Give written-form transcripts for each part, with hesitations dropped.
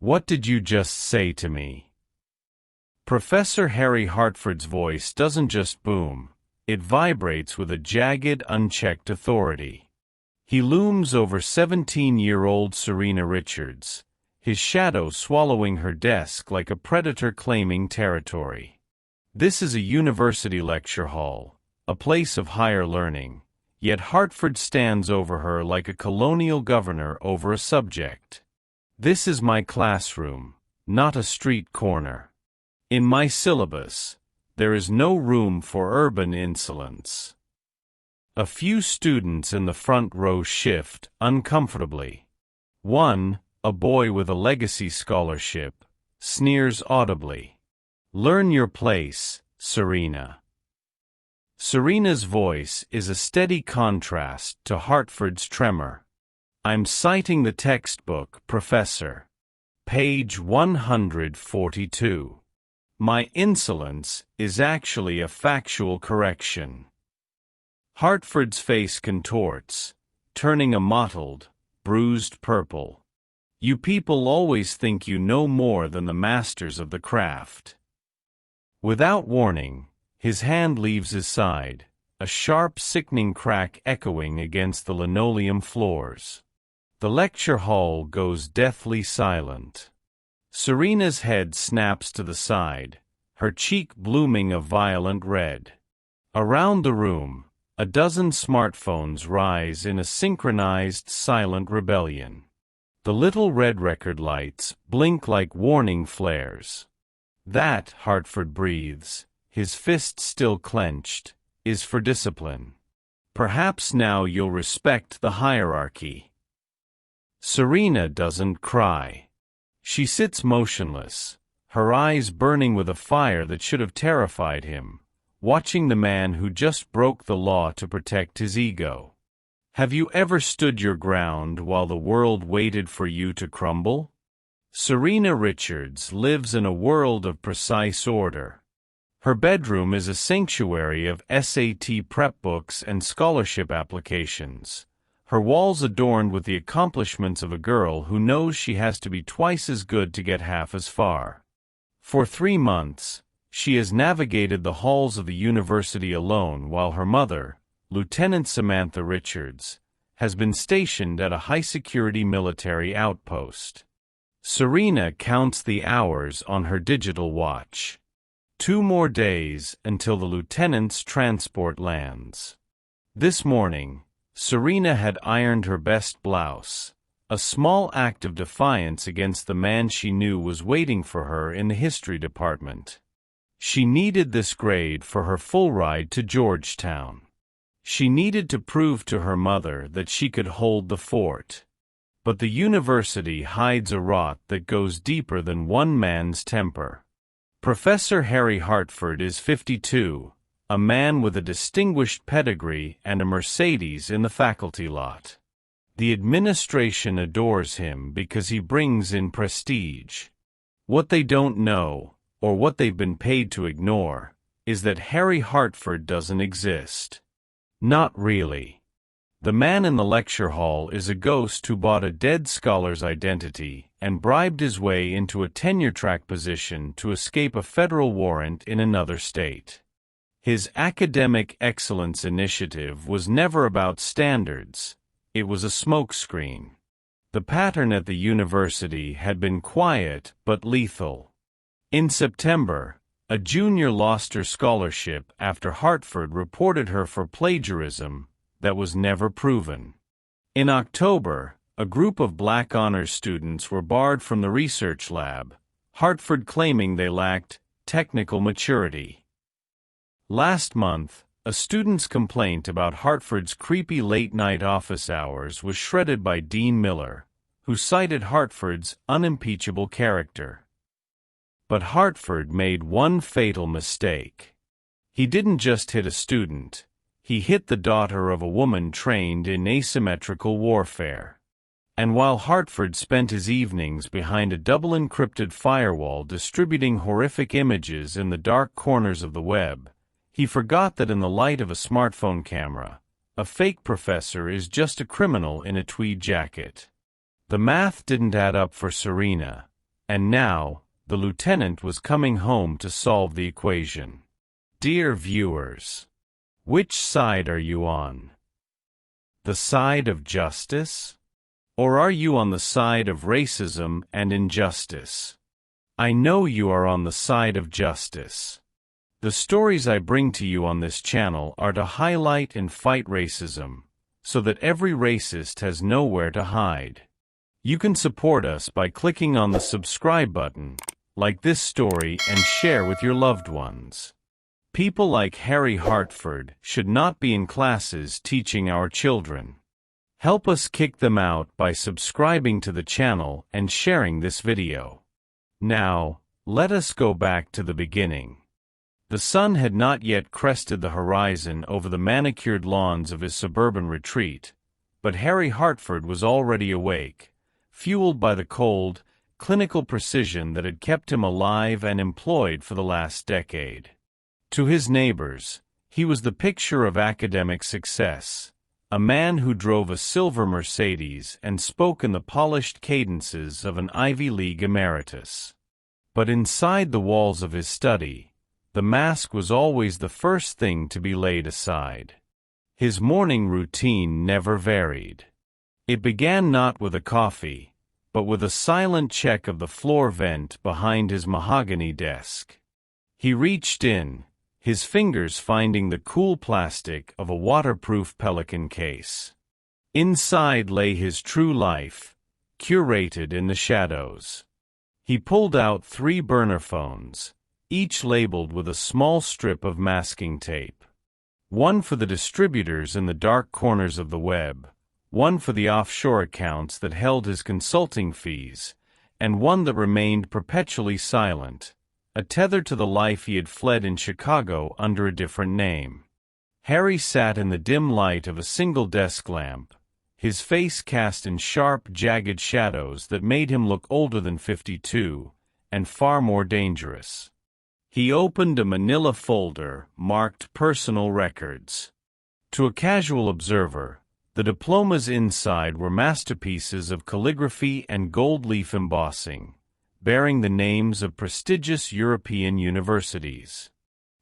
What did you just say to me? Professor Harry Hartford's voice doesn't just boom, it vibrates with a jagged, unchecked authority. He looms over 17-year-old Serena Richards, his shadow swallowing her desk like a predator claiming territory. This is a university lecture hall, a place of higher learning, yet Hartford stands over her like a colonial governor over a subject. This is my classroom, not a street corner. In my syllabus, there is no room for urban insolence. A few students in the front row shift uncomfortably. One, a boy with a legacy scholarship, sneers audibly. Learn your place, Serena. Serena's voice is a steady contrast to Hartford's tremor. I'm citing the textbook, Professor. Page 142. My insolence is actually a factual correction. Hartford's face contorts, turning a mottled, bruised purple. You people always think you know more than the masters of the craft. Without warning, his hand leaves his side, a sharp, sickening crack echoing against the linoleum floors. The lecture hall goes deathly silent. Serena's head snaps to the side, her cheek blooming a violent red. Around the room, a dozen smartphones rise in a synchronized silent rebellion. The little red record lights blink like warning flares. That, Hartford breathes, his fist still clenched, is for discipline. Perhaps now you'll respect the hierarchy. Serena doesn't cry. She sits motionless, her eyes burning with a fire that should have terrified him, watching the man who just broke the law to protect his ego. Have you ever stood your ground while the world waited for you to crumble? Serena Richards lives in a world of precise order. Her bedroom is a sanctuary of SAT prep books and scholarship applications, her walls adorned with the accomplishments of a girl who knows she has to be twice as good to get half as far. For 3 months, she has navigated the halls of the university alone while her mother, Lieutenant Samantha Richards, has been stationed at a high-security military outpost. Serena counts the hours on her digital watch. 2 more days until the lieutenant's transport lands. This morning, Serena had ironed her best blouse, a small act of defiance against the man she knew was waiting for her in the history department. She needed this grade for her full ride to Georgetown. She needed to prove to her mother that she could hold the fort. But the university hides a rot that goes deeper than one man's temper. Professor Harry Hartford is 52, a man with a distinguished pedigree and a Mercedes in the faculty lot. The administration adores him because he brings in prestige. What they don't know, or what they've been paid to ignore, is that Harry Hartford doesn't exist. Not really. The man in the lecture hall is a ghost who bought a dead scholar's identity and bribed his way into a tenure-track position to escape a federal warrant in another state. His academic excellence initiative was never about standards, it was a smokescreen. The pattern at the university had been quiet but lethal. In September, a junior lost her scholarship after Hartford reported her for plagiarism that was never proven. In October, a group of black honors students were barred from the research lab, Hartford claiming they lacked technical maturity. Last month, a student's complaint about Hartford's creepy late-night office hours was shredded by Dean Miller, who cited Hartford's unimpeachable character. But Hartford made one fatal mistake. He didn't just hit a student, he hit the daughter of a woman trained in asymmetrical warfare. And while Hartford spent his evenings behind a double-encrypted firewall distributing horrific images in the dark corners of the web, he forgot that in the light of a smartphone camera, a fake professor is just a criminal in a tweed jacket. The math didn't add up for Serena, And now, the lieutenant was coming home to solve the equation. Dear viewers, which side are you on? The side of justice? Or are you on the side of racism and injustice? I know you are on the side of justice. The stories I bring to you on this channel are to highlight and fight racism, so that every racist has nowhere to hide. You can support us by clicking on the subscribe button, like this story, and share with your loved ones. People like Harry Hartford should not be in classes teaching our children. Help us kick them out by subscribing to the channel and sharing this video. Now, let us go back to the beginning. The sun had not yet crested the horizon over the manicured lawns of his suburban retreat, but Harry Hartford was already awake, fueled by the cold, clinical precision that had kept him alive and employed for the last decade. To his neighbors, he was the picture of academic success, a man who drove a silver Mercedes and spoke in the polished cadences of an Ivy League emeritus. But inside the walls of his study, the mask was always the first thing to be laid aside. His morning routine never varied. It began not with a coffee, but with a silent check of the floor vent behind his mahogany desk. He reached in, his fingers finding the cool plastic of a waterproof Pelican case. Inside lay his true life, curated in the shadows. He pulled out 3 burner phones, each labeled with a small strip of masking tape. One for the distributors in the dark corners of the web, one for the offshore accounts that held his consulting fees, and one that remained perpetually silent, a tether to the life he had fled in Chicago under a different name. Harry sat in the dim light of a single desk lamp, his face cast in sharp, jagged shadows that made him look older than 52, and far more dangerous. He opened a manila folder marked Personal Records. To a casual observer, the diplomas inside were masterpieces of calligraphy and gold leaf embossing, bearing the names of prestigious European universities.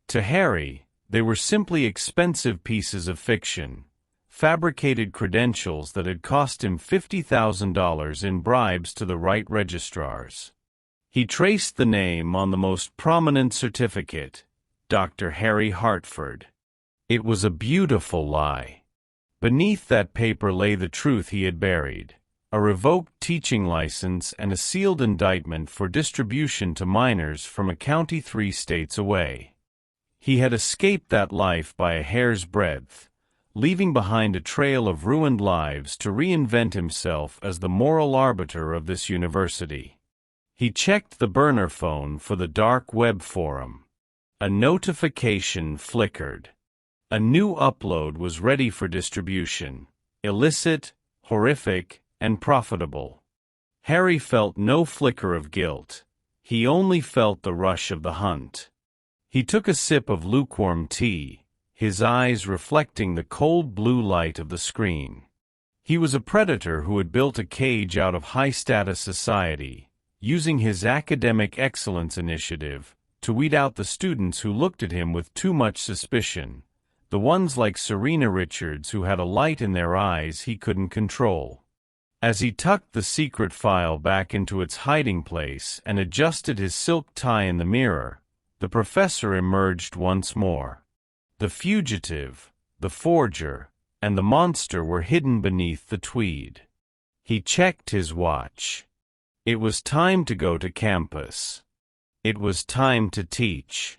To Harry, they were simply expensive pieces of fiction, fabricated credentials that had cost him $50,000 in bribes to the right registrars. He traced the name on the most prominent certificate, Dr. Harry Hartford. It was a beautiful lie. Beneath that paper lay the truth he had buried, a revoked teaching license and a sealed indictment for distribution to minors from a county 3 states away. He had escaped that life by a hair's breadth, leaving behind a trail of ruined lives to reinvent himself as the moral arbiter of this university. He checked the burner phone for the dark web forum. A notification flickered. A new upload was ready for distribution, illicit, horrific, and profitable. Harry felt no flicker of guilt. He only felt the rush of the hunt. He took a sip of lukewarm tea, his eyes reflecting the cold blue light of the screen. He was a predator who had built a cage out of high-status society, using his academic excellence initiative to weed out the students who looked at him with too much suspicion, the ones like Serena Richards who had a light in their eyes he couldn't control. As he tucked the secret file back into its hiding place and adjusted his silk tie in the mirror, the professor emerged once more. The fugitive, the forger, and the monster were hidden beneath the tweed. He checked his watch. It was time to go to campus. It was time to teach.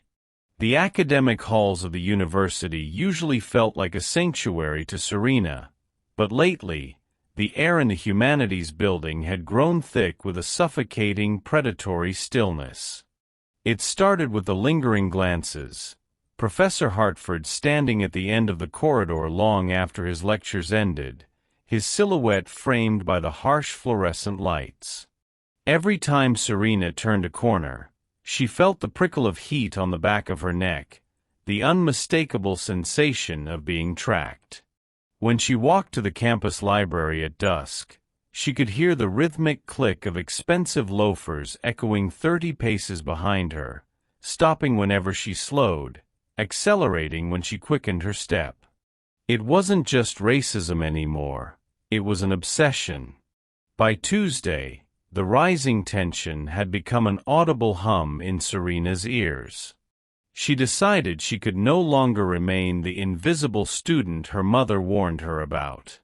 The academic halls of the university usually felt like a sanctuary to Serena, but lately, the air in the humanities building had grown thick with a suffocating, predatory stillness. It started with the lingering glances, Professor Hartford standing at the end of the corridor long after his lectures ended, his silhouette framed by the harsh fluorescent lights. Every time Serena turned a corner, she felt the prickle of heat on the back of her neck, the unmistakable sensation of being tracked. When she walked to the campus library at dusk, She could hear the rhythmic click of expensive loafers echoing 30 paces behind her, stopping whenever she slowed, accelerating when she quickened her step. It wasn't just racism anymore, it was an obsession. By Tuesday, the rising tension had become an audible hum in Serena's ears. She decided she could no longer remain the invisible student her mother warned her about.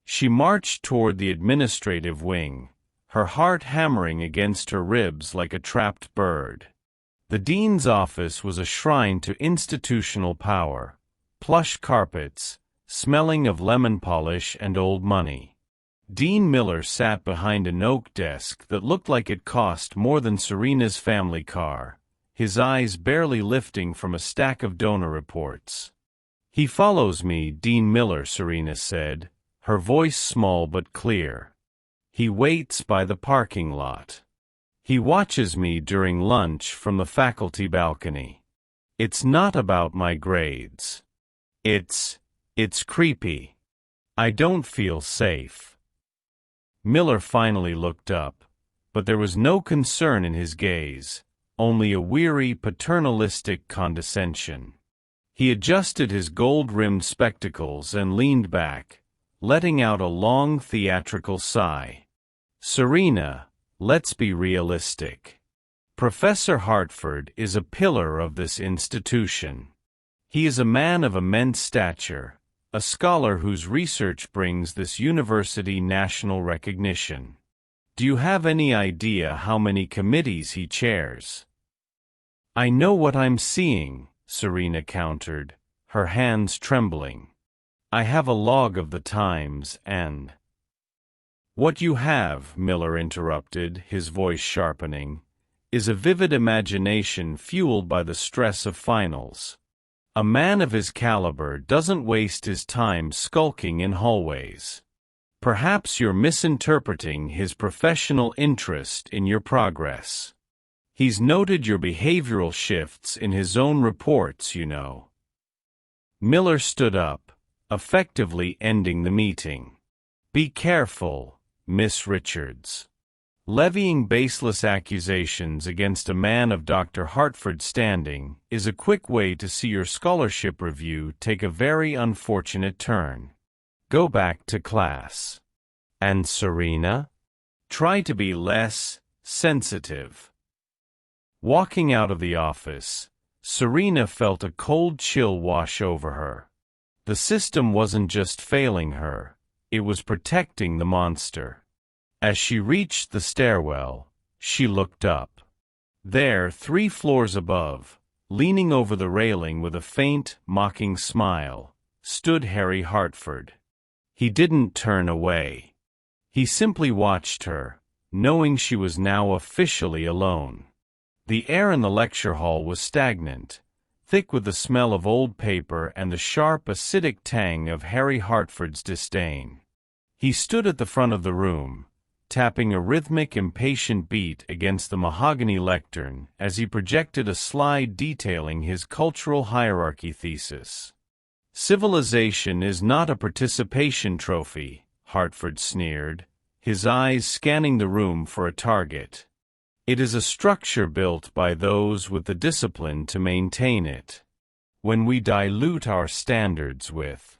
She marched toward the administrative wing, her heart hammering against her ribs like a trapped bird. The dean's office was a shrine to institutional power, plush carpets, smelling of lemon polish and old money. Dean Miller sat behind an oak desk that looked like it cost more than Serena's family car, his eyes barely lifting from a stack of donor reports. "He follows me," Dean Miller, Serena said, her voice small but clear. "He waits by the parking lot. He watches me during lunch from the faculty balcony. It's not about my grades. It's creepy. I don't feel safe." Miller finally looked up, but there was no concern in his gaze, only a weary, paternalistic condescension. He adjusted his gold-rimmed spectacles and leaned back, letting out a long theatrical sigh. "Serena, let's be realistic. Professor Hartford is a pillar of this institution. He is a man of immense stature, a scholar whose research brings this university national recognition. Do you have any idea how many committees he chairs?" "I know what I'm seeing," Serena countered, her hands trembling. "I have a log of the Times and—" "What you have," Miller interrupted, his voice sharpening, "is a vivid imagination fueled by the stress of finals. A man of his caliber doesn't waste his time skulking in hallways. Perhaps you're misinterpreting his professional interest in your progress. He's noted your behavioral shifts in his own reports, you know." Miller stood up, effectively ending the meeting. "Be careful, Miss Richards. Levying baseless accusations against a man of Dr. Hartford's standing is a quick way to see your scholarship review take a very unfortunate turn. Go back to class. And Serena? Try to be less sensitive." Walking out of the office, Serena felt a cold chill wash over her. The system wasn't just failing her, it was protecting the monster. As she reached the stairwell, she looked up. There, 3 floors above, leaning over the railing with a faint, mocking smile, stood Harry Hartford. He didn't turn away. He simply watched her, knowing she was now officially alone. The air in the lecture hall was stagnant, thick with the smell of old paper and the sharp, acidic tang of Harry Hartford's disdain. He stood at the front of the room, tapping a rhythmic, impatient beat against the mahogany lectern as he projected a slide detailing his cultural hierarchy thesis. "Civilization is not a participation trophy," Hartford sneered, his eyes scanning the room for a target. "It is a structure built by those with the discipline to maintain it. When we dilute our standards with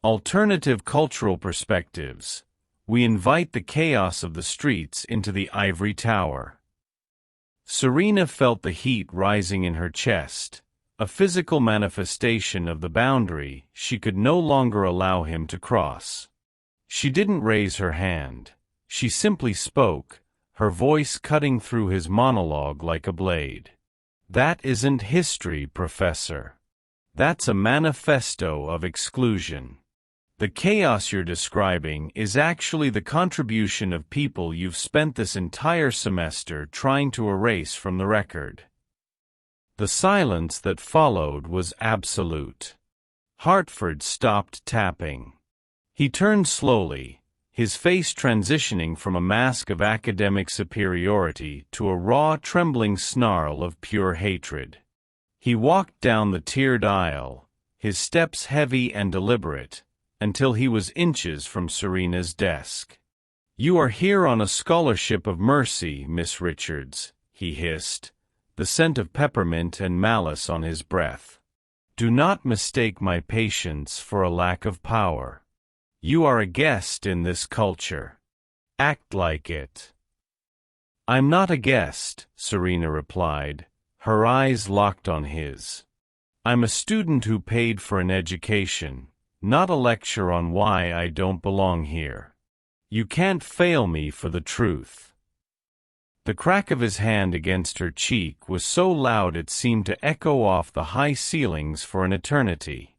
alternative cultural perspectives, we invite the chaos of the streets into the ivory tower." Serena felt the heat rising in her chest, a physical manifestation of the boundary she could no longer allow him to cross. She didn't raise her hand. She simply spoke, her voice cutting through his monologue like a blade. "That isn't history, Professor. That's a manifesto of exclusion. The chaos you're describing is actually the contribution of people you've spent this entire semester trying to erase from the record." The silence that followed was absolute. Hartford stopped tapping. He turned slowly, his face transitioning from a mask of academic superiority to a raw, trembling snarl of pure hatred. He walked down the tiered aisle, his steps heavy and deliberate, until he was inches from Serena's desk. "You are here on a scholarship of mercy, Miss Richards," he hissed, the scent of peppermint and malice on his breath. "Do not mistake my patience for a lack of power. You are a guest in this culture. Act like it." "I'm not a guest," Serena replied, her eyes locked on his. "I'm a student who paid for an education, not a lecture on why I don't belong here. You can't fail me for the truth." The crack of his hand against her cheek was so loud it seemed to echo off the high ceilings for an eternity.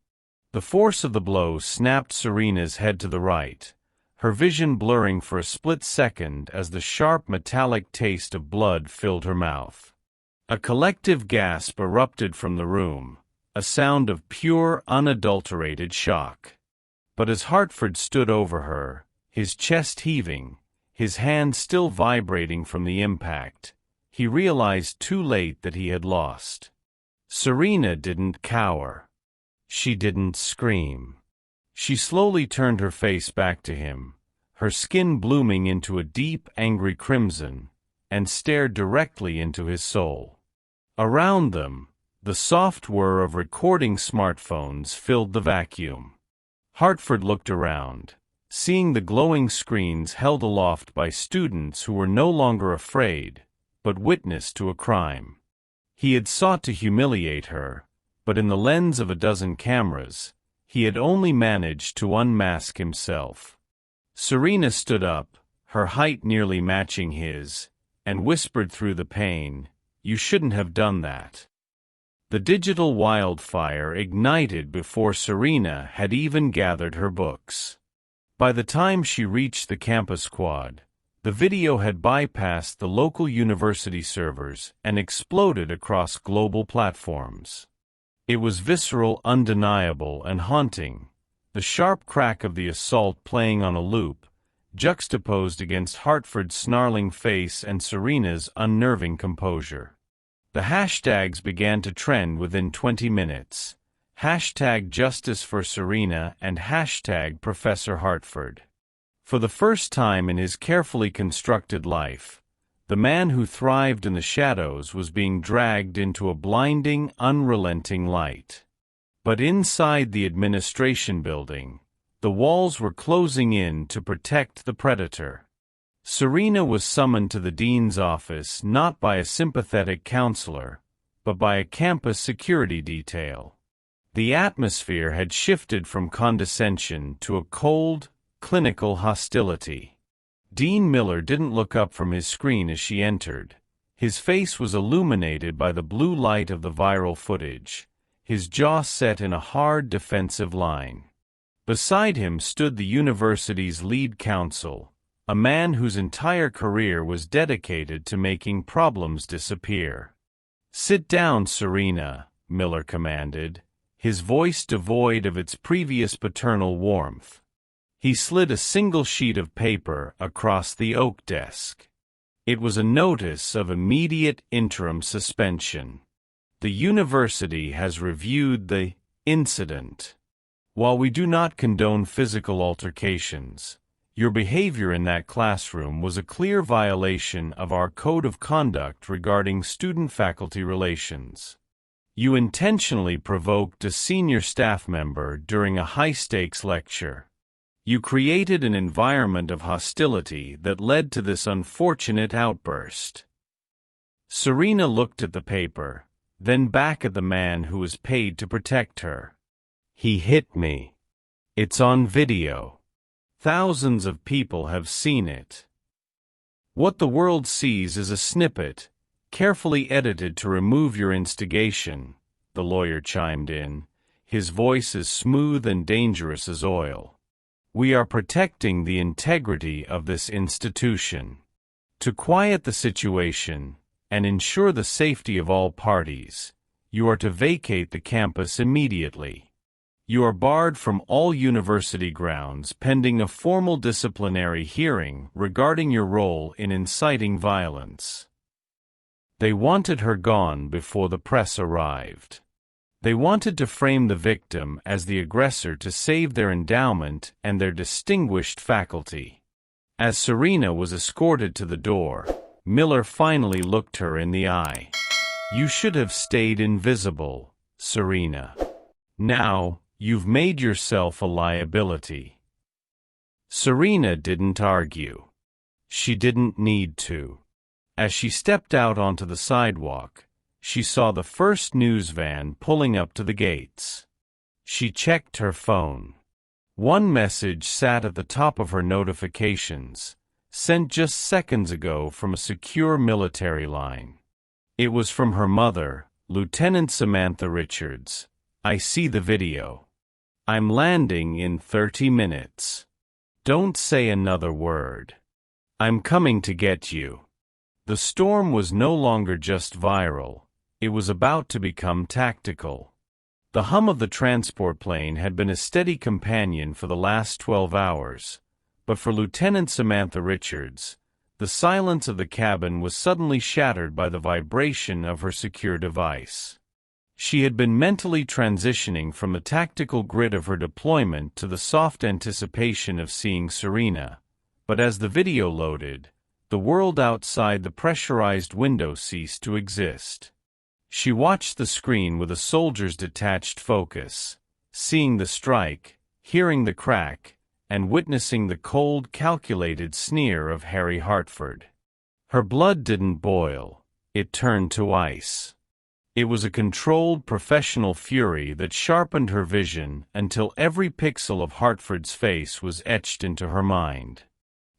The force of the blow snapped Serena's head to the right, her vision blurring for a split second as the sharp metallic taste of blood filled her mouth. A collective gasp erupted from the room, a sound of pure, unadulterated shock. But as Hartford stood over her, his chest heaving, his hand still vibrating from the impact, he realized too late that he had lost. Serena didn't cower. She didn't scream. She slowly turned her face back to him, her skin blooming into a deep, angry crimson, and stared directly into his soul. Around them, the soft whir of recording smartphones filled the vacuum. Hartford looked around, seeing the glowing screens held aloft by students who were no longer afraid, but witness to a crime. He had sought to humiliate her, but in the lens of a dozen cameras, he had only managed to unmask himself. Serena stood up, her height nearly matching his, and whispered through the pain, "You shouldn't have done that." The digital wildfire ignited before Serena had even gathered her books. By the time she reached the campus quad, the video had bypassed the local university servers and exploded across global platforms. It was visceral, undeniable, and haunting, the sharp crack of the assault playing on a loop, juxtaposed against Hartford's snarling face and Serena's unnerving composure. The hashtags began to trend within 20 minutes. Hashtag Justice for Serena and hashtag Professor Hartford. For the first time in his carefully constructed life, the man who thrived in the shadows was being dragged into a blinding, unrelenting light. But inside the administration building, the walls were closing in to protect the predator. Serena was summoned to the dean's office not by a sympathetic counselor, but by a campus security detail. The atmosphere had shifted from condescension to a cold, clinical hostility. Dean Miller didn't look up from his screen as she entered. His face was illuminated by the blue light of the viral footage, his jaw set in a hard defensive line. Beside him stood the university's lead counsel, a man whose entire career was dedicated to making problems disappear. "Sit down, Serena," Miller commanded, his voice devoid of its previous paternal warmth. He slid a single sheet of paper across the oak desk. It was a notice of immediate interim suspension. "The university has reviewed the incident. While we do not condone physical altercations, your behavior in that classroom was a clear violation of our code of conduct regarding student-faculty relations. You intentionally provoked a senior staff member during a high-stakes lecture. You created an environment of hostility that led to this unfortunate outburst." Serena looked at the paper, then back at the man who was paid to protect her. "He hit me. It's on video. Thousands of people have seen it." "What the world sees is a snippet, carefully edited to remove your instigation," the lawyer chimed in, his voice as smooth and dangerous as oil. "We are protecting the integrity of this institution. To quiet the situation and ensure the safety of all parties, you are to vacate the campus immediately. You are barred from all university grounds pending a formal disciplinary hearing regarding your role in inciting violence." They wanted her gone before the press arrived. They wanted to frame the victim as the aggressor to save their endowment and their distinguished faculty. As Serena was escorted to the door, Miller finally looked her in the eye. "You should have stayed invisible, Serena. Now, you've made yourself a liability." Serena didn't argue. She didn't need to. As she stepped out onto the sidewalk, she saw the first news van pulling up to the gates. She checked her phone. One message sat at the top of her notifications, sent just seconds ago from a secure military line. It was from her mother, Lieutenant Samantha Richards. "I see the video. I'm landing in 30 minutes. Don't say another word. I'm coming to get you." The storm was no longer just viral, it was about to become tactical. The hum of the transport plane had been a steady companion for the last 12 hours, but for Lieutenant Samantha Richards, the silence of the cabin was suddenly shattered by the vibration of her secure device. She had been mentally transitioning from the tactical grit of her deployment to the soft anticipation of seeing Serena, but as the video loaded, the world outside the pressurized window ceased to exist. She watched the screen with a soldier's detached focus, seeing the strike, hearing the crack, and witnessing the cold, calculated sneer of Harry Hartford. Her blood didn't boil, it turned to ice. It was a controlled, professional fury that sharpened her vision until every pixel of Hartford's face was etched into her mind.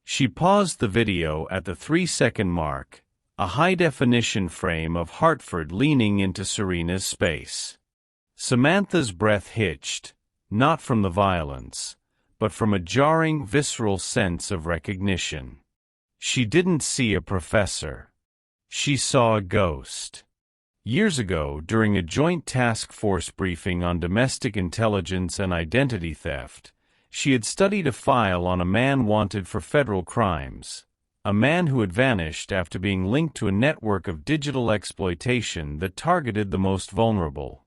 She paused the video at the 3-second mark, a high-definition frame of Hartford leaning into Serena's space. Samantha's breath hitched, not from the violence, but from a jarring, visceral sense of recognition. She didn't see a professor. She saw a ghost. Years ago, during a joint task force briefing on domestic intelligence and identity theft, she had studied a file on a man wanted for federal crimes, a man who had vanished after being linked to a network of digital exploitation that targeted the most vulnerable.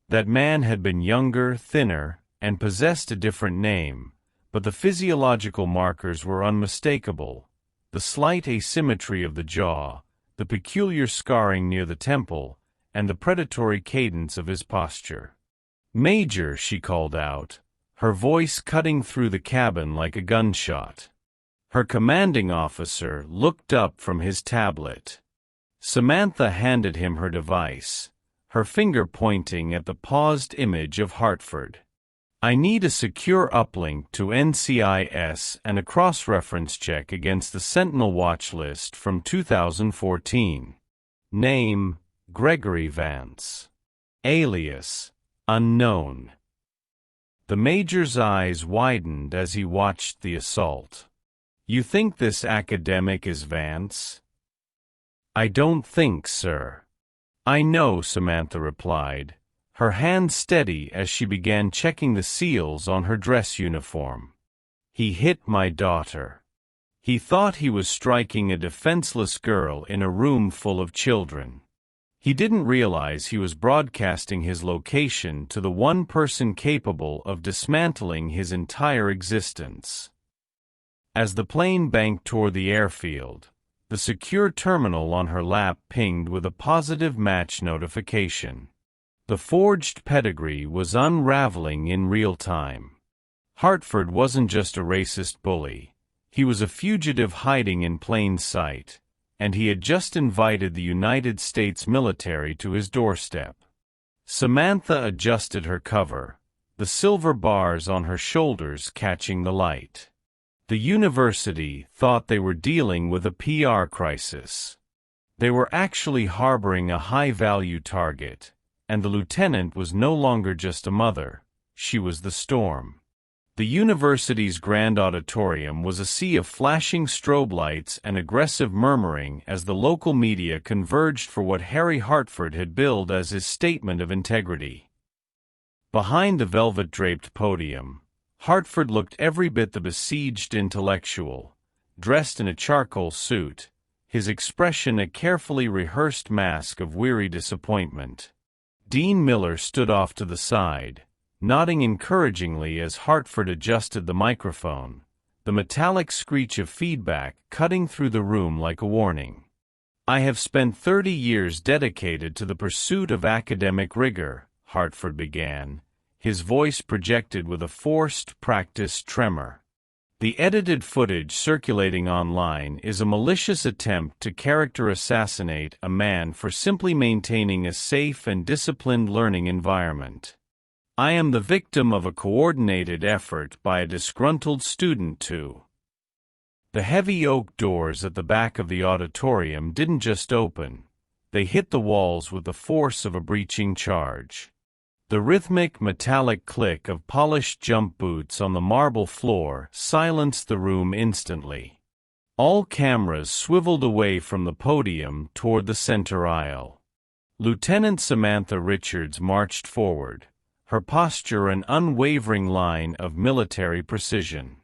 That man had been younger, thinner, and possessed a different name, but the physiological markers were unmistakable: the slight asymmetry of the jaw, the peculiar scarring near the temple, and the predatory cadence of his posture. "Major," she called out, her voice cutting through the cabin like a gunshot. Her commanding officer looked up from his tablet. Samantha handed him her device, her finger pointing at the paused image of Hartford. "I need a secure uplink to NCIS and a cross-reference check against the Sentinel watch list from 2014. Name, Gregory Vance. Alias, unknown." The major's eyes widened as he watched the assault. "You think this academic is Vance?" "I don't think, sir." "I know," Samantha replied, her hand steady as she began checking the seals on her dress uniform. "He hit my daughter. He thought he was striking a defenseless girl in a room full of children. He didn't realize he was broadcasting his location to the one person capable of dismantling his entire existence." As the plane banked toward the airfield, the secure terminal on her lap pinged with a positive match notification. The forged pedigree was unraveling in real time. Hartford wasn't just a racist bully. He was a fugitive hiding in plain sight, and he had just invited the United States military to his doorstep. Samantha adjusted her cover, the silver bars on her shoulders catching the light. The university thought they were dealing with a PR crisis. They were actually harboring a high-value target, and the lieutenant was no longer just a mother, she was the storm. The university's grand auditorium was a sea of flashing strobe lights and aggressive murmuring as the local media converged for what Harry Hartford had billed as his statement of integrity. Behind the velvet-draped podium, Hartford looked every bit the besieged intellectual, dressed in a charcoal suit, his expression a carefully rehearsed mask of weary disappointment. Dean Miller stood off to the side, nodding encouragingly as Hartford adjusted the microphone, the metallic screech of feedback cutting through the room like a warning. "I have spent 30 years dedicated to the pursuit of academic rigor," Hartford began, his voice projected with a forced, practiced tremor. "The edited footage circulating online is a malicious attempt to character assassinate a man for simply maintaining a safe and disciplined learning environment. I am the victim of a coordinated effort by a disgruntled student to—" The heavy oak doors at the back of the auditorium didn't just open, they hit the walls with the force of a breaching charge. The rhythmic metallic click of polished jump boots on the marble floor silenced the room instantly. All cameras swiveled away from the podium toward the center aisle. Lieutenant Samantha Richards marched forward, her posture an unwavering line of military precision.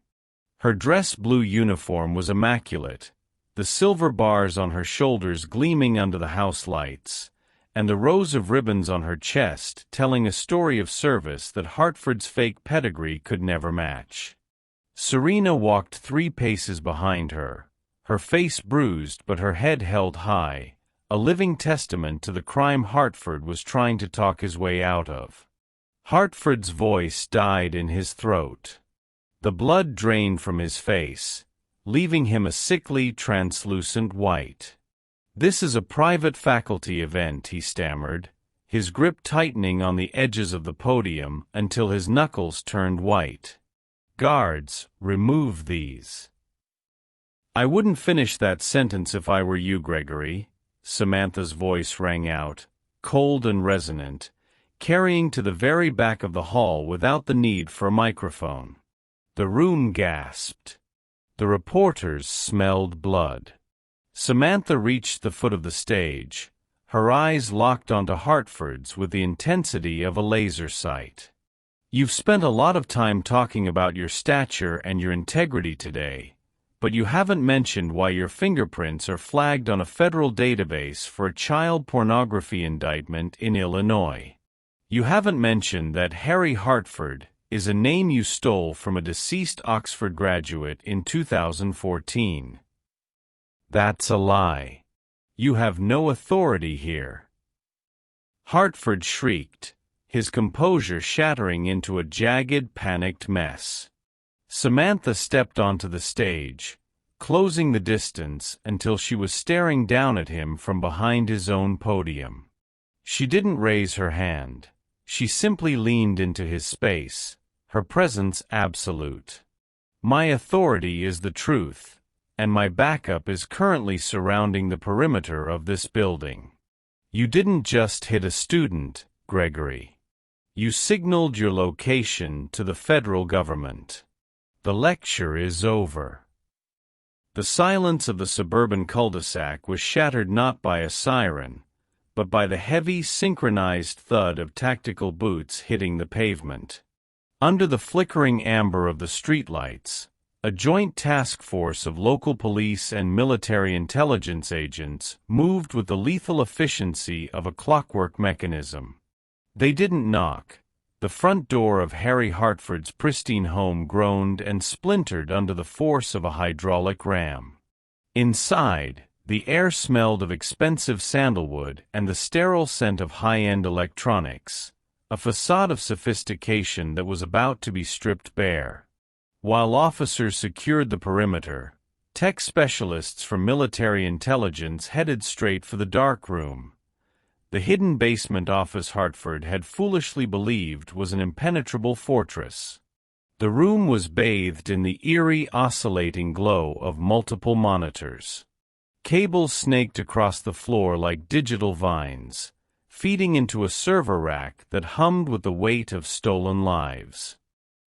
Her dress blue uniform was immaculate, the silver bars on her shoulders gleaming under the house lights, and the rows of ribbons on her chest telling a story of service that Hartford's fake pedigree could never match. Serena walked 3 paces behind her, her face bruised but her head held high, a living testament to the crime Hartford was trying to talk his way out of. Hartford's voice died in his throat. The blood drained from his face, leaving him a sickly, translucent white. "This is a private faculty event," he stammered, his grip tightening on the edges of the podium until his knuckles turned white. "Guards, remove these." "I wouldn't finish that sentence if I were you, Gregory," Samantha's voice rang out, cold and resonant, carrying to the very back of the hall without the need for a microphone. The room gasped. The reporters smelled blood. Samantha reached the foot of the stage, her eyes locked onto Hartford's with the intensity of a laser sight. "You've spent a lot of time talking about your stature and your integrity today, but you haven't mentioned why your fingerprints are flagged on a federal database for a child pornography indictment in Illinois. You haven't mentioned that Harry Hartford is a name you stole from a deceased Oxford graduate in 2014. That's a lie. You have no authority here." Hartford shrieked, his composure shattering into a jagged, panicked mess. Samantha stepped onto the stage, closing the distance until she was staring down at him from behind his own podium. She didn't raise her hand. She simply leaned into his space, her presence absolute. "My authority is the truth, and my backup is currently surrounding the perimeter of this building. You didn't just hit a student, Gregory. You signaled your location to the federal government. The lecture is over." The silence of the suburban cul-de-sac was shattered not by a siren, but by the heavy, synchronized thud of tactical boots hitting the pavement. Under the flickering amber of the streetlights, a joint task force of local police and military intelligence agents moved with the lethal efficiency of a clockwork mechanism. They didn't knock. The front door of Harry Hartford's pristine home groaned and splintered under the force of a hydraulic ram. Inside, the air smelled of expensive sandalwood and the sterile scent of high-end electronics, a facade of sophistication that was about to be stripped bare. While officers secured the perimeter, tech specialists from military intelligence headed straight for the dark room, the hidden basement office Hartford had foolishly believed was an impenetrable fortress. The room was bathed in the eerie, oscillating glow of multiple monitors. Cables snaked across the floor like digital vines, feeding into a server rack that hummed with the weight of stolen lives.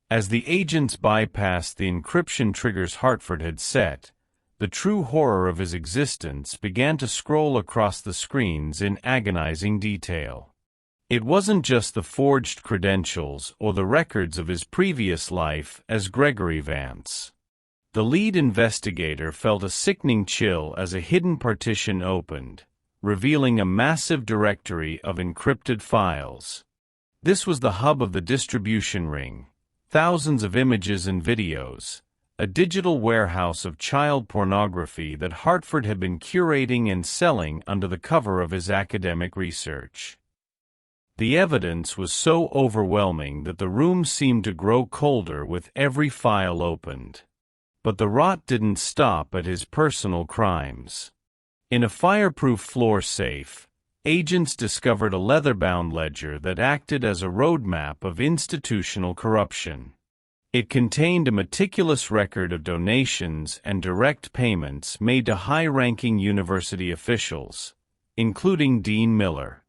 As the agents bypassed the encryption triggers Hartford had set, the true horror of his existence began to scroll across the screens in agonizing detail. It wasn't just the forged credentials or the records of his previous life as Gregory Vance. The lead investigator felt a sickening chill as a hidden partition opened, revealing a massive directory of encrypted files. This was the hub of the distribution ring. Thousands of images and videos, a digital warehouse of child pornography that Hartford had been curating and selling under the cover of his academic research. The evidence was so overwhelming that the room seemed to grow colder with every file opened. But the rot didn't stop at his personal crimes. In a fireproof floor safe, agents discovered a leather-bound ledger that acted as a roadmap of institutional corruption. It contained a meticulous record of donations and direct payments made to high-ranking university officials, including Dean Miller.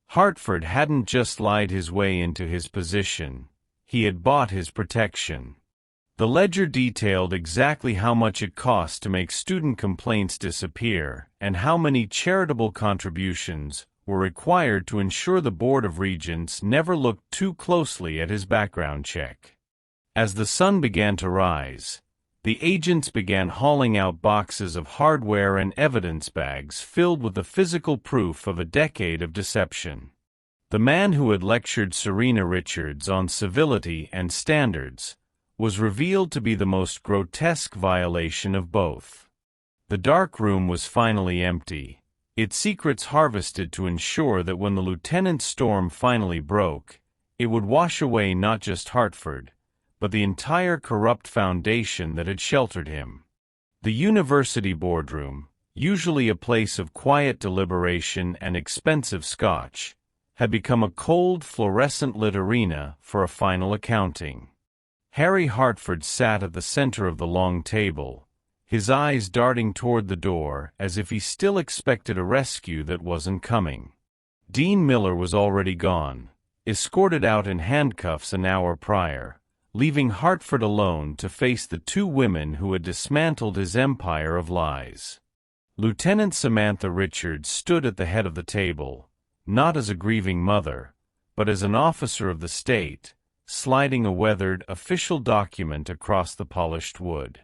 Hartford hadn't just lied his way into his position, he had bought his protection. The ledger detailed exactly how much it cost to make student complaints disappear and how many charitable contributions were required to ensure the Board of Regents never looked too closely at his background check. As the sun began to rise, the agents began hauling out boxes of hardware and evidence bags filled with the physical proof of a decade of deception. The man who had lectured Serena Richards on civility and standards was revealed to be the most grotesque violation of both. The dark room was finally empty, its secrets harvested to ensure that when the lieutenant's storm finally broke, it would wash away not just Hartford, but the entire corrupt foundation that had sheltered him. The university boardroom, usually a place of quiet deliberation and expensive scotch, had become a cold, fluorescent-lit arena for a final accounting. Harry Hartford sat at the center of the long table, his eyes darting toward the door as if he still expected a rescue that wasn't coming. Dean Miller was already gone, escorted out in handcuffs an hour prior, leaving Hartford alone to face the two women who had dismantled his empire of lies. Lieutenant Samantha Richards stood at the head of the table, not as a grieving mother, but as an officer of the state, sliding a weathered official document across the polished wood.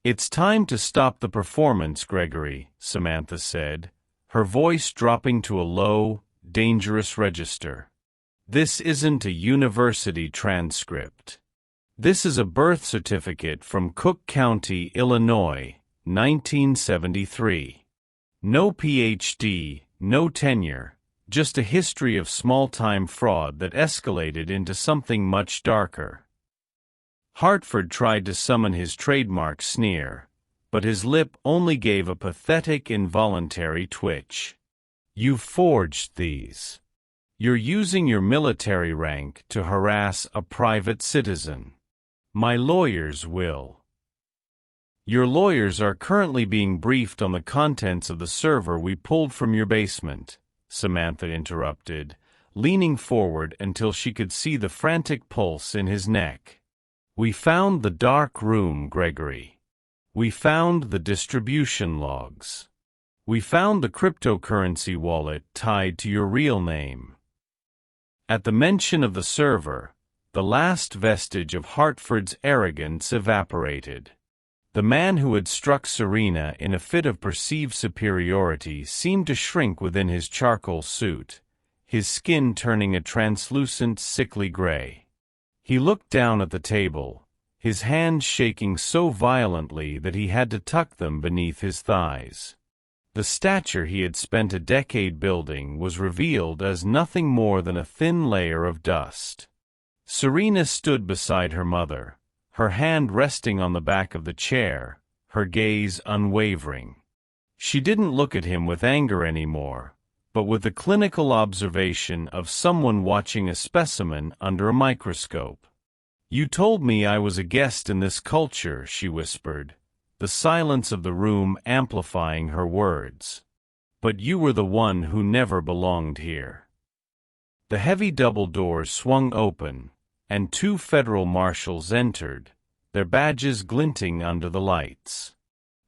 "It's time to stop the performance, Gregory," Samantha said, her voice dropping to a low, dangerous register. "This isn't a university transcript. This is a birth certificate from Cook County, Illinois, 1973. No PhD, no tenure. Just a history of small-time fraud that escalated into something much darker." Hartford tried to summon his trademark sneer, but his lip only gave a pathetic involuntary twitch. "You forged these. You're using your military rank to harass a private citizen. My lawyers will." "Your lawyers are currently being briefed on the contents of the server we pulled from your basement," Samantha interrupted, leaning forward until she could see the frantic pulse in his neck. "We found the dark room, Gregory. We found the distribution logs. We found the cryptocurrency wallet tied to your real name." At the mention of the server, the last vestige of Hartford's arrogance evaporated. The man who had struck Serena in a fit of perceived superiority seemed to shrink within his charcoal suit, his skin turning a translucent, sickly gray. He looked down at the table, his hands shaking so violently that he had to tuck them beneath his thighs. The stature he had spent a decade building was revealed as nothing more than a thin layer of dust. Serena stood beside her mother, her hand resting on the back of the chair, her gaze unwavering. She didn't look at him with anger anymore, but with the clinical observation of someone watching a specimen under a microscope. "You told me I was a guest in this culture," she whispered, the silence of the room amplifying her words. "But you were the one who never belonged here." The heavy double doors swung open, and two federal marshals entered, their badges glinting under the lights.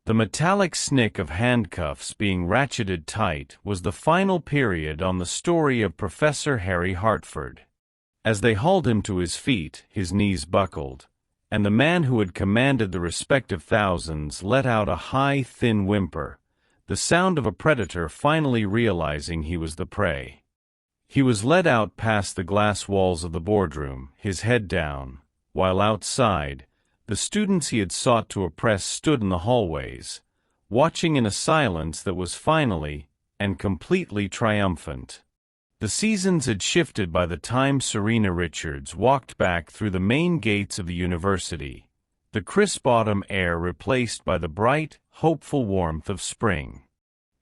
The metallic snick of handcuffs being ratcheted tight was the final period on the story of Professor Harry Hartford. As they hauled him to his feet, his knees buckled, and the man who had commanded the respect of thousands let out a high, thin whimper, the sound of a predator finally realizing he was the prey. He was led out past the glass walls of the boardroom, his head down, while outside, The students he had sought to oppress stood in the hallways, watching in a silence that was finally and completely triumphant. The seasons had shifted by the time Serena Richards walked back through the main gates of the university, the crisp autumn air replaced by the bright, hopeful warmth of spring.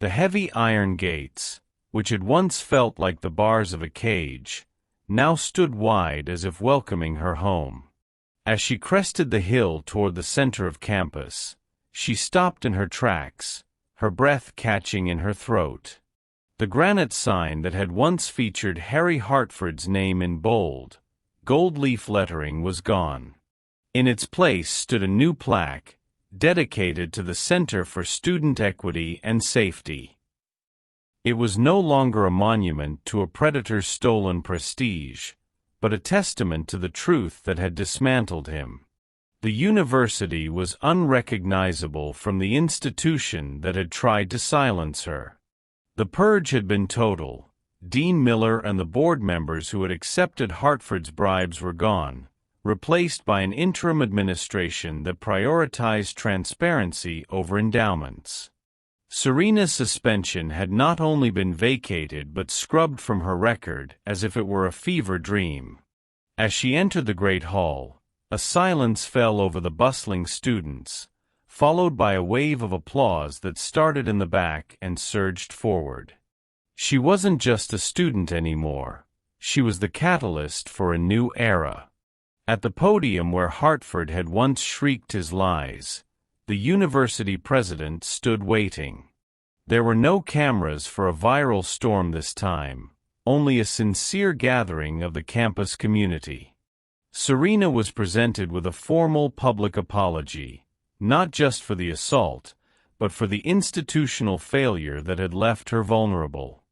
The heavy iron gates, which had once felt like the bars of a cage, now stood wide as if welcoming her home. As she crested the hill toward the center of campus, she stopped in her tracks, her breath catching in her throat. The granite sign that had once featured Harry Hartford's name in bold, gold-leaf lettering was gone. In its place stood a new plaque, dedicated to the Center for Student Equity and Safety. It was no longer a monument to a predator's stolen prestige, but a testament to the truth that had dismantled him. The university was unrecognizable from the institution that had tried to silence her. The purge had been total. Dean Miller and the board members who had accepted Hartford's bribes were gone, replaced by an interim administration that prioritized transparency over endowments. Serena's suspension had not only been vacated but scrubbed from her record as if it were a fever dream. As she entered the great hall, a silence fell over the bustling students, followed by a wave of applause that started in the back and surged forward. She wasn't just a student anymore. She was the catalyst for a new era. At the podium where Hartford had once shrieked his lies, the university president stood waiting. There were no cameras for a viral storm this time, only a sincere gathering of the campus community. Serena was presented with a formal public apology, not just for the assault, but for the institutional failure that had left her vulnerable.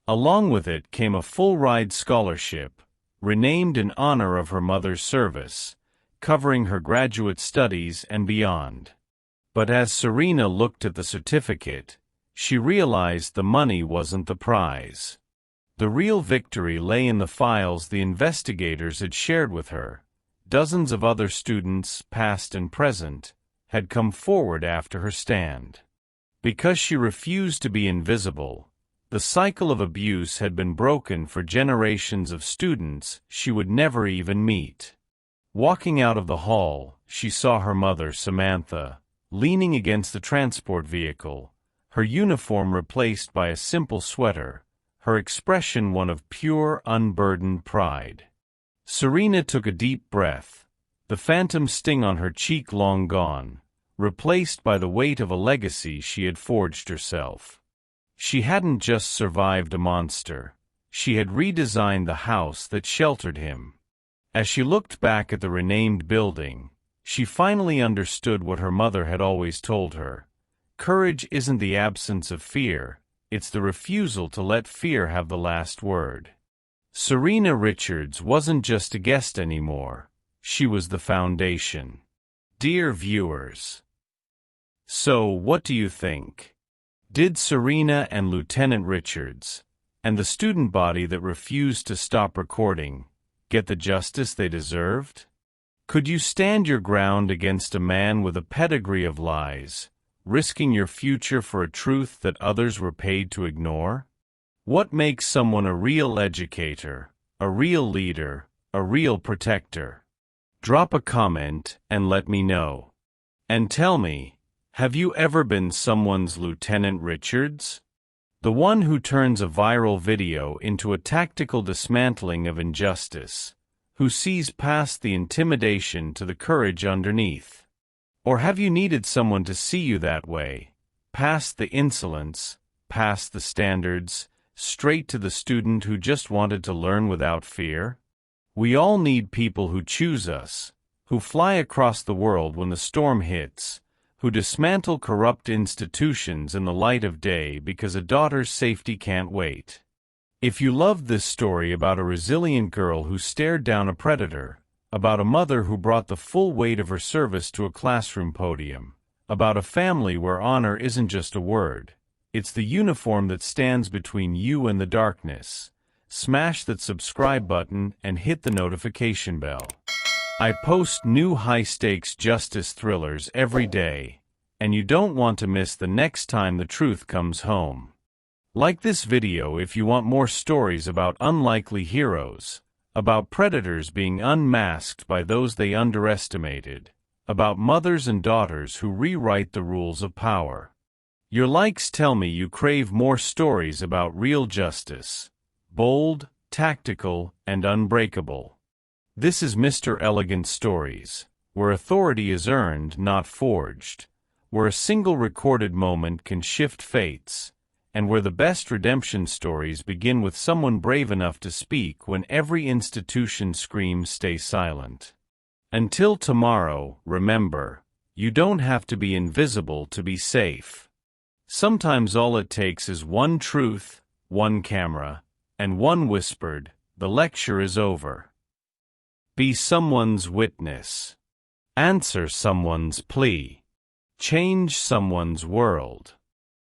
Along with it came a full-ride scholarship, renamed in honor of her mother's service, covering her graduate studies and beyond. But as Serena looked at the certificate, she realized the money wasn't the prize. The real victory lay in the files the investigators had shared with her. Dozens of other students, past and present, had come forward after her stand. Because she refused to be invisible, the cycle of abuse had been broken for generations of students she would never even meet. Walking out of the hall, she saw her mother, Samantha, leaning against the transport vehicle, her uniform replaced by a simple sweater, her expression one of pure, unburdened pride. Serena took a deep breath, the phantom sting on her cheek long gone, replaced by the weight of a legacy she had forged herself. She hadn't just survived a monster, she had redesigned the house that sheltered him. As she looked back at the renamed building, she finally understood what her mother had always told her. Courage isn't the absence of fear, it's the refusal to let fear have the last word. Serena Richards wasn't just a guest anymore, she was the foundation. Dear viewers, so what do you think? Did Serena and Lieutenant Richards, and the student body that refused to stop recording, get the justice they deserved? Could you stand your ground against a man with a pedigree of lies, risking your future for a truth that others were paid to ignore? What makes someone a real educator, a real leader, a real protector? Drop a comment and let me know. And tell me, have you ever been someone's Lieutenant Richards? The one who turns a viral video into a tactical dismantling of injustice, who sees past the intimidation to the courage underneath? Or have you needed someone to see you that way, past the insolence, past the standards, straight to the student who just wanted to learn without fear? We all need people who choose us, who fly across the world when the storm hits, who dismantle corrupt institutions in the light of day because a daughter's safety can't wait. If you loved this story about a resilient girl who stared down a predator, about a mother who brought the full weight of her service to a classroom podium, about a family where honor isn't just a word, it's the uniform that stands between you and the darkness, smash that subscribe button and hit the notification bell. I post new high-stakes justice thrillers every day, and you don't want to miss the next time the truth comes home. Like this video if you want more stories about unlikely heroes, about predators being unmasked by those they underestimated, about mothers and daughters who rewrite the rules of power. Your likes tell me you crave more stories about real justice, bold, tactical, and unbreakable. This is Mr. Elegant Stories, where authority is earned, not forged, where a single recorded moment can shift fates, and where the best redemption stories begin with someone brave enough to speak when every institution screams stay silent. Until tomorrow, remember, you don't have to be invisible to be safe. Sometimes all it takes is one truth, one camera, and one whispered, "The lecture is over." Be someone's witness. Answer someone's plea. Change someone's world.